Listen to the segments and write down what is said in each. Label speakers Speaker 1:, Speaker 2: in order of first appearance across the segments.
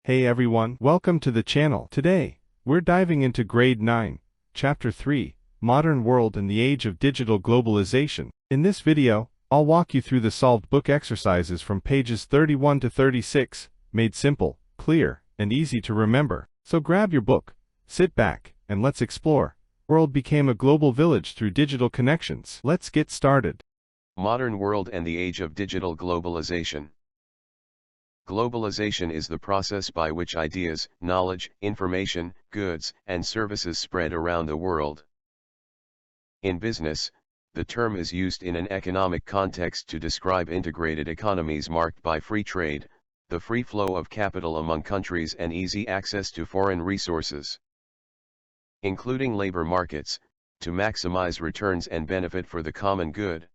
Speaker 1: Hey everyone, welcome to the channel. Today, we're diving into Grade 9, Chapter 3, Modern World and the Age of Digital Globalization. In this video, I'll walk you through the solved book exercises from pages 31 to 36, made simple, clear, and easy to remember. So grab your book, sit back, and let's explore. World became a global village through digital connections. Let's get started.
Speaker 2: Modern World and the Age of Digital Globalization. Globalization is the process by which ideas, knowledge, information, goods, and services spread around the world. In business, the term is used in an economic context to describe integrated economies marked by free trade, the free flow of capital among countries and easy access to foreign resources, including labor markets, to maximize returns and benefit for the common good.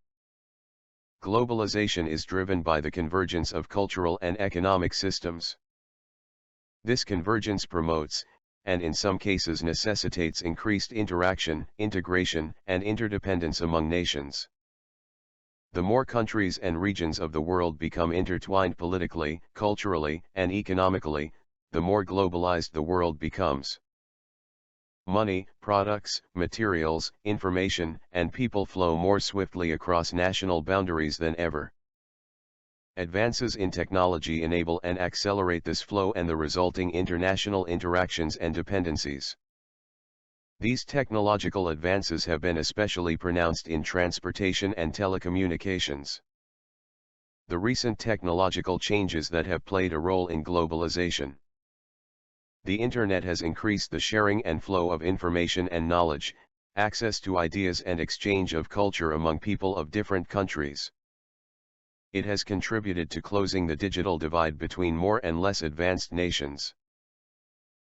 Speaker 2: Globalization is driven by the convergence of cultural and economic systems. This convergence promotes, and in some cases necessitates, increased interaction, integration, and interdependence among nations. The more countries and regions of the world become intertwined politically, culturally, and economically, the more globalized the world becomes. Money, products, materials, information, and people flow more swiftly across national boundaries than ever. Advances in technology enable and accelerate this flow and the resulting international interactions and dependencies. These technological advances have been especially pronounced in transportation and telecommunications. The recent technological changes that have played a role in globalization. The Internet has increased the sharing and flow of information and knowledge, access to ideas and exchange of culture among people of different countries. It has contributed to closing the digital divide between more and less advanced nations.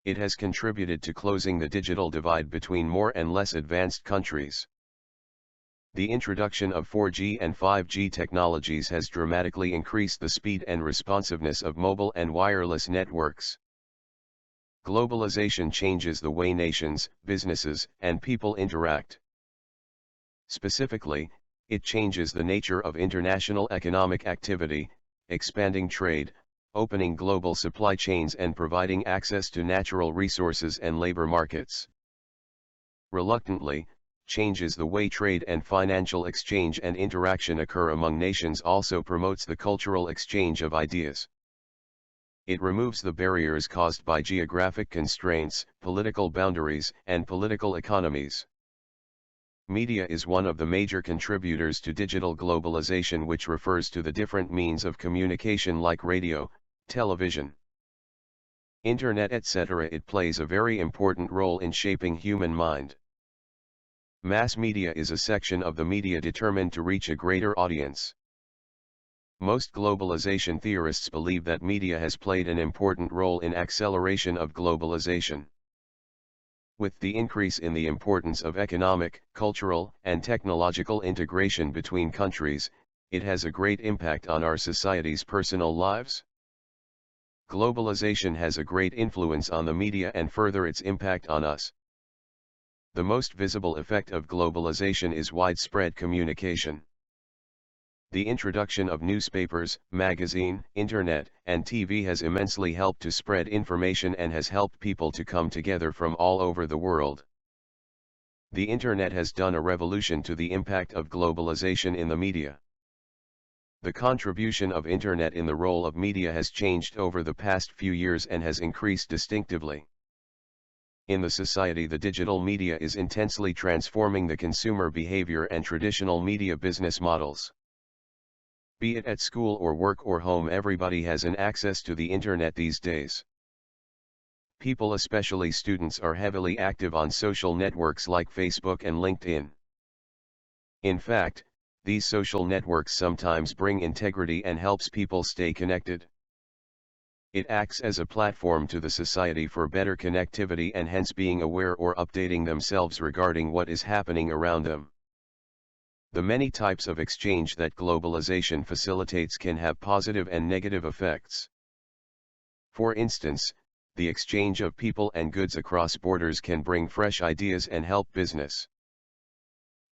Speaker 2: It has contributed to closing the digital divide between more and less advanced countries. The introduction of 4G and 5G technologies has dramatically increased the speed and responsiveness of mobile and wireless networks. Globalization changes the way nations, businesses, and people interact. Specifically, it changes the nature of international economic activity, expanding trade, opening global supply chains and providing access to natural resources and labor markets. Reluctantly, changes the way trade and financial exchange and interaction occur among nations, also promotes the cultural exchange of ideas. It removes the barriers caused by geographic constraints, political boundaries, and political economies. Media is one of the major contributors to digital globalization, which refers to the different means of communication like radio, television, internet, etc. It plays a very important role in shaping human mind. Mass media is a section of the media determined to reach a greater audience. Most globalization theorists believe that media has played an important role in acceleration of globalization. With the increase in the importance of economic, cultural, and technological integration between countries, it has a great impact on our society's personal lives. Globalization has a great influence on the media and further its impact on us. The most visible effect of globalization is widespread communication. The introduction of newspapers, magazine, internet, and TV has immensely helped to spread information and has helped people to come together from all over the world. The internet has done a revolution to the impact of globalization in the media. The contribution of internet in the role of media has changed over the past few years and has increased distinctively. In the society, the digital media is intensely transforming the consumer behavior and traditional media business models. Be it at school or work or home, everybody has an access to the internet these days. People, especially students, are heavily active on social networks like Facebook and LinkedIn. In fact, these social networks sometimes bring integrity and helps people stay connected. It acts as a platform to the society for better connectivity and hence being aware or updating themselves regarding what is happening around them. The many types of exchange that globalization facilitates can have positive and negative effects. For instance, the exchange of people and goods across borders can bring fresh ideas and help business.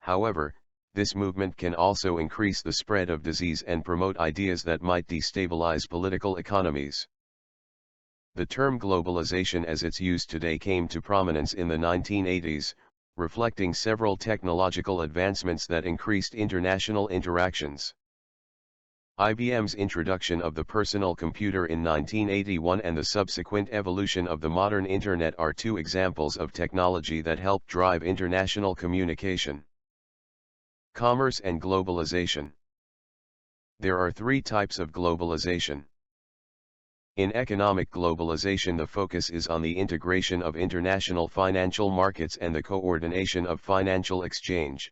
Speaker 2: However, this movement can also increase the spread of disease and promote ideas that might destabilize political economies. The term globalization as it's used today came to prominence in the 1980s, reflecting several technological advancements that increased international interactions. IBM's introduction of the personal computer in 1981 and the subsequent evolution of the modern Internet are two examples of technology that helped drive international communication. Commerce and globalization. There are three types of globalization. In economic globalization, the focus is on the integration of international financial markets and the coordination of financial exchange.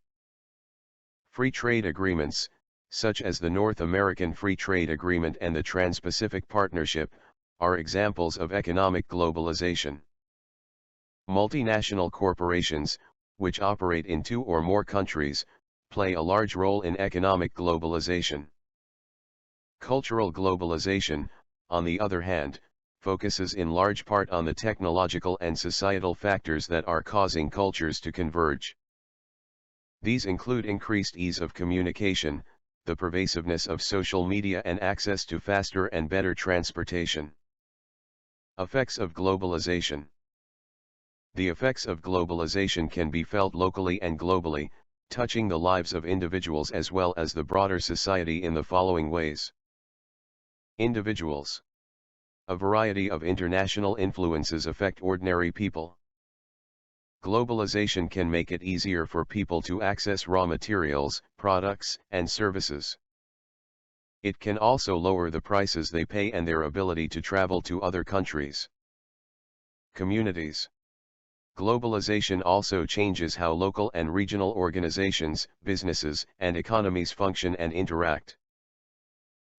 Speaker 2: Free trade agreements, such as the North American Free Trade Agreement and the Trans-Pacific Partnership, are examples of economic globalization. Multinational corporations, which operate in two or more countries, play a large role in economic globalization. Cultural globalization, on the other hand, focuses in large part on the technological and societal factors that are causing cultures to converge. These include increased ease of communication, the pervasiveness of social media and access to faster and better transportation. Effects of globalization. The effects of globalization can be felt locally and globally, touching the lives of individuals as well as the broader society in the following ways. Individuals. A variety of international influences affect ordinary people. Globalization can make it easier for people to access raw materials, products, and services. It can also lower the prices they pay and their ability to travel to other countries. Communities. Globalization also changes how local and regional organizations, businesses, and economies function and interact.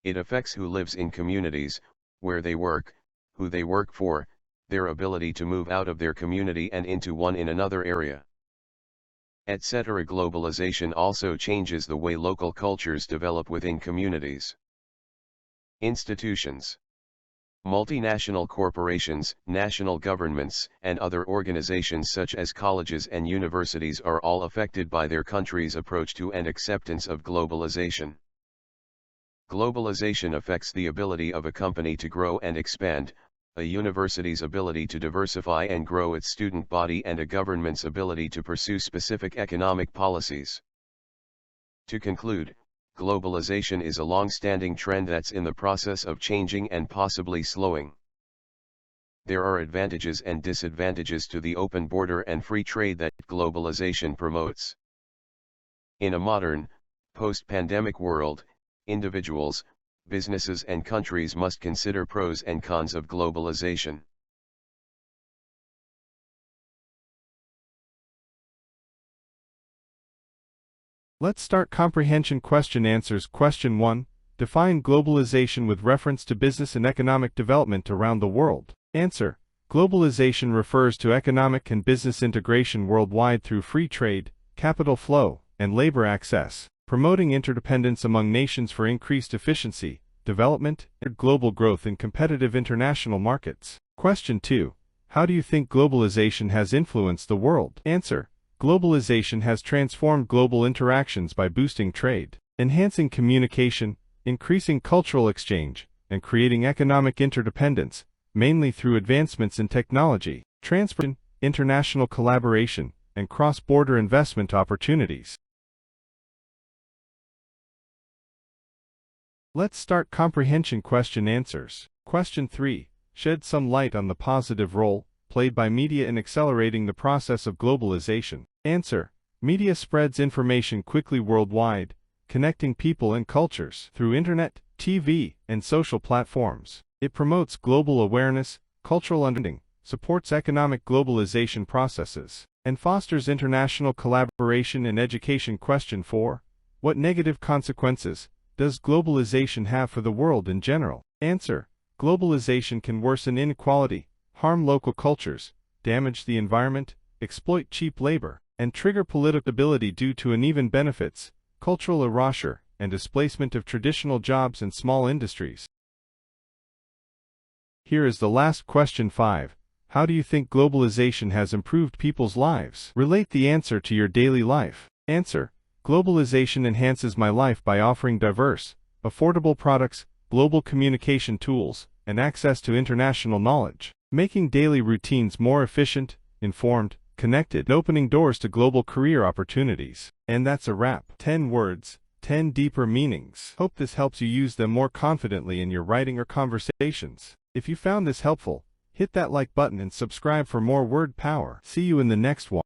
Speaker 2: It affects who lives in communities, where they work, who they work for, their ability to move out of their community and into one in another area, etc. Globalization also changes the way local cultures develop within communities. Institutions. Multinational corporations, national governments, and other organizations such as colleges and universities are all affected by their country's approach to and acceptance of globalization. Globalization affects the ability of a company to grow and expand, a university's ability to diversify and grow its student body, and a government's ability to pursue specific economic policies. To conclude, globalization is a long-standing trend that's in the process of changing and possibly slowing. There are advantages and disadvantages to the open border and free trade that globalization promotes. In a modern, post-pandemic world, individuals, businesses and countries must consider pros and cons of globalization.
Speaker 1: Let's start comprehension question answers. Question 1. Define globalization with reference to business and economic development around the world. Answer. Globalization refers to economic and business integration worldwide through free trade, capital flow, and labor access, promoting interdependence among nations for increased efficiency, development, and global growth in competitive international markets. Question 2. How do you think globalization has influenced the world? Answer. Globalization has transformed global interactions by boosting trade, enhancing communication, increasing cultural exchange, and creating economic interdependence, mainly through advancements in technology, transport, international collaboration, and cross-border investment opportunities. Let's start comprehension question answers. Question 3. Shed some light on the positive role played by media in accelerating the process of globalization. Answer. Media spreads information quickly worldwide, connecting people and cultures through internet, TV, and social platforms. It promotes global awareness, cultural understanding, supports economic globalization processes, and fosters international collaboration and education. Question 4. What negative consequences does globalization have for the world in general? Answer. Globalization can worsen inequality, harm local cultures, damage the environment, exploit cheap labor, and trigger political instability due to uneven benefits, cultural erasure, and displacement of traditional jobs and small industries. Here is the last question 5. How do you think globalization has improved people's lives? Relate the answer to your daily life. Answer. Globalization enhances my life by offering diverse, affordable products, global communication tools, and access to international knowledge, making daily routines more efficient, informed, connected, and opening doors to global career opportunities. And that's a wrap. 10 words, 10 deeper meanings. Hope this helps you use them more confidently in your writing or conversations. If you found this helpful, hit that like button and subscribe for more word power. See you in the next one.